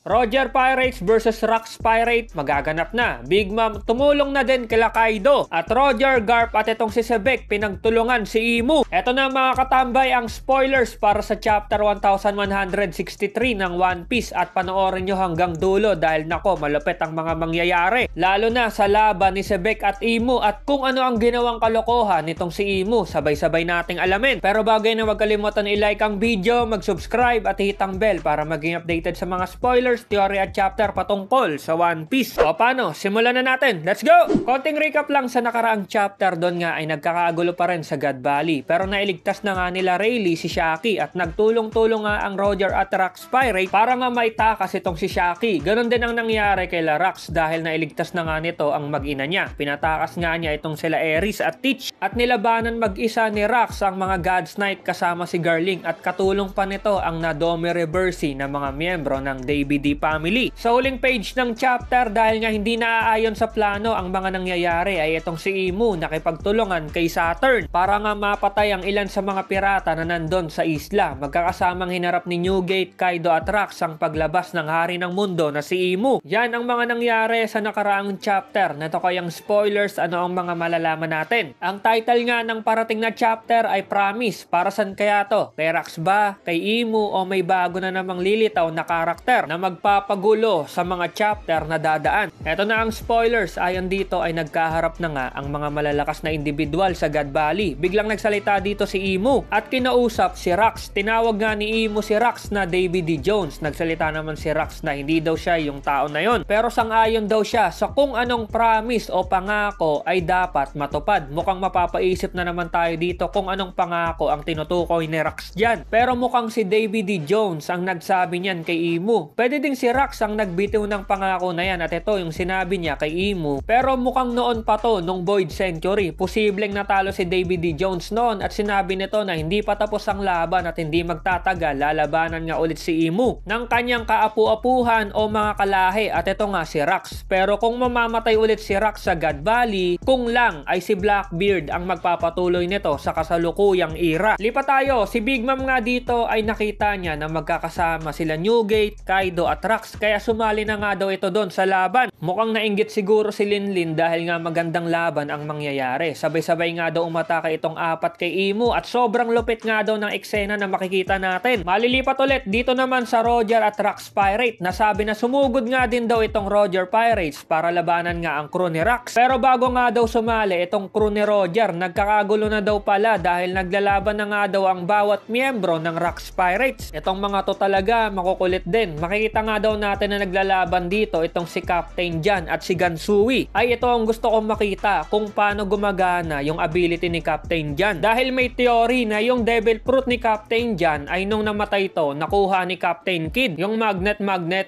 Roger Pirates versus Rax Pirate magaganap na. Big Mom tumulong na din kila Kaido. At Roger, Garp at itong si Sebek pinagtulungan si Imu. Eto na mga katambay ang spoilers para sa chapter 1163 ng One Piece. At panoorin nyo hanggang dulo dahil nako malupit ang mga mangyayari. Lalo na sa laban ni Sebek at Imu at kung ano ang ginawang kalokohan nitong si Imu. Sabay-sabay nating alamin. Pero bagay na wag kalimutan i-like ang video, mag-subscribe at hit ang bell para maging updated sa mga spoilers, theory at chapter patungkol sa One Piece. O paano? Simulan na natin. Let's go! Konting recap lang sa nakaraang chapter. Doon nga ay nagkakagulo pa rin sa God Valley. Pero nailigtas na nga nila Rayleigh si Shaki at nagtulong-tulong nga ang Roger at Rax Pirate para nga maitakas itong si Shaki. Ganon din ang nangyari kay Rax dahil nailigtas na nga nito ang mag-ina niya. Pinatakas nga niya itong sila Aries at Teach at nilabanan mag-isa ni Rax ang mga God's Knight kasama si Garling at katulong pa nito ang Nadome Reversi na mga miyembro ng David family. Sa huling page ng chapter dahil nga hindi naaayon sa plano ang mga nangyayari ay itong si Imu nakipagtulungan kay Saturn para nga mapatay ang ilan sa mga pirata na nandun sa isla. Magkakasamang hinarap ni Newgate, Kaido at Rax ang paglabas ng hari ng mundo na si Imu. Yan ang mga nangyari sa nakaraang chapter. Nato kayang spoilers, ano ang mga malalaman natin. Ang title nga ng parating na chapter ay Promise. Para saan kaya to? Kay Rax ba? Kay Imu? O may bago na namang lilitaw na karakter na magpapagulo sa mga chapter na dadaan. Ito na ang spoilers. Ayon dito ay nagkaharap na nga ang mga malalakas na individual sa God Valley. Biglang nagsalita dito si Imu at kinausap si Rax. Tinawag nga ni Imu si Rax na David D. Jones. Nagsalita naman si Rax na hindi daw siya yung tao na yon. Pero sang-ayon daw siya sa kung anong promise o pangako ay dapat matupad. Mukhang mapapaisip na naman tayo dito kung anong pangako ang tinutukoy ni Rax dyan. Pero mukhang si David D. Jones ang nagsabi niyan kay Imu. Pwede ding si Rax ang nagbitiw ng pangako na yan at ito yung sinabi niya kay Imu. Pero mukhang noon pa to, nung Void Century. Posibleng natalo si David D. Jones noon at sinabi nito na hindi pa tapos ang laban at hindi magtatagal, lalabanan nga ulit si Imu ng kanyang kaapu-apuhan o mga kalahi at ito nga si Rax. Pero kung mamamatay ulit si Rax sa God Valley, kung lang ay si Blackbeard ang magpapatuloy nito sa kasalukuyang era. Lipat tayo, si Big Mom nga dito ay nakita niya na magkakasama sila Newgate, Kaido at Rax kaya sumali na nga daw ito doon sa laban. Mukhang nainggit siguro si Linlin dahil nga magandang laban ang mangyayari. Sabay-sabay nga daw umatake itong apat kay Imu at sobrang lupit nga daw ng eksena na makikita natin. Malilipat ulit dito naman sa Roger at Rax Pirate. Nasabi na sumugod nga din daw itong Roger Pirates para labanan nga ang crew ni Rax. Pero bago nga daw sumali itong crew ni Roger, nagkakagulo na daw pala dahil naglalaban na nga daw ang bawat miyembro ng Rax Pirates. Itong mga to talaga makukulit din. Makikita nga daw natin na naglalaban dito itong si Captain Jan at si Gansui. Ay ito ang gusto kong makita kung paano gumagana yung ability ni Captain Jan. Dahil may theory na yung Devil Fruit ni Captain Jan ay nung namatay to, nakuha ni Captain Kid. Yung magnet,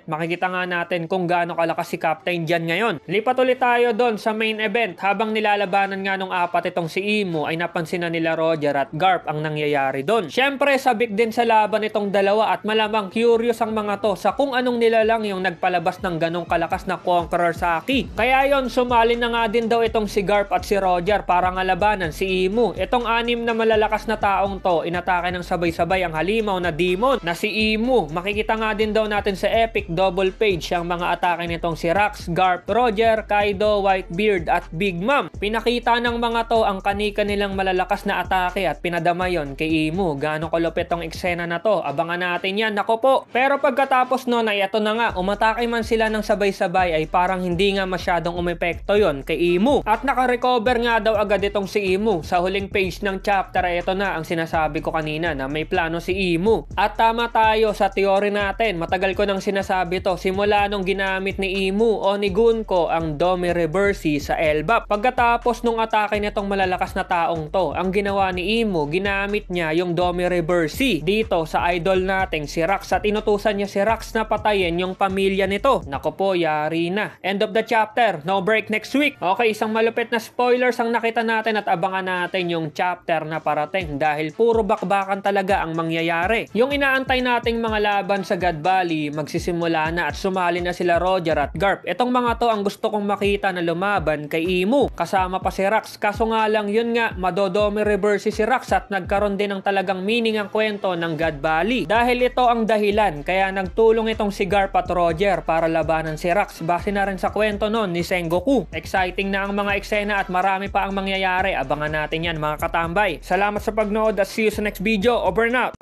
makikita nga natin kung gaano kalakas si Captain Jan ngayon. Lipat ulit tayo doon sa main event. Habang nilalabanan nga nung apat itong si Imu ay napansin na nila Roger at Garp ang nangyayari doon. Syempre sabik din sa laban itong dalawa at malamang curious ang mga to sa kung anong nilalang yung nagpalabas ng ganong kalakas na Conqueror Saki. Kaya yon sumali na nga din daw itong si Garp at si Roger para nga labanan si Imu. Itong anim na malalakas na taong to, inatake ng sabay-sabay ang halimaw na demon na si Imu. Makikita nga din daw natin sa epic double page ang mga atake nitong si Rax, Garp, Roger, Kaido, Whitebeard at Big Mom. Pinakita ng mga to ang kani-kanilang malalakas na atake at pinadama yon kay Imu. Gaano kalupit tong eksena na to? Abangan natin yan, nako po. Pero pagkatapos nun ay ito na nga, umatake man sila ng sabay-sabay ay parang hindi nga masyadong umepekto yon kay Imu. At nakarecover nga daw agad itong si Imu. Sa huling page ng chapter ay ito na ang sinasabi ko kanina na may plano si Imu. At tama tayo sa teorya natin. Matagal ko nang sinasabi to simula nung ginamit ni Imu o ni Gunko ang Dome Reversi sa Elbap. Pagkatapos nung atake nitong malalakas na taong to, ang ginawa ni Imu, ginamit niya yung Dome Reversi dito sa idol nating si Rax at inutusan niya si Rax na patayin yung pamilya nito. Nako po, yari na. End of the chapter. No break next week. Okay, isang malupit na spoilers ang nakita natin at abangan natin yung chapter na parating dahil puro bakbakan talaga ang mangyayari. Yung inaantay nating mga laban sa God Valley, magsisimula na at sumali na sila Roger at Garp. Itong mga to ang gusto kong makita na lumaban kay Imu. Kasama pa si Rax. Kaso nga nga lang yun nga, madodomi reverse si Rax at nagkaroon din ng talagang meaning ang kwento ng God Valley. Dahil ito ang dahilan kaya nagtulong itong si Garp at Roger para labanan si Rax base na rin sa kwento nun ni Sengoku. Exciting na ang mga eksena at marami pa ang mangyayari. Abangan natin yan mga katambay. Salamat sa pagnood at see you sa next video. Over and out!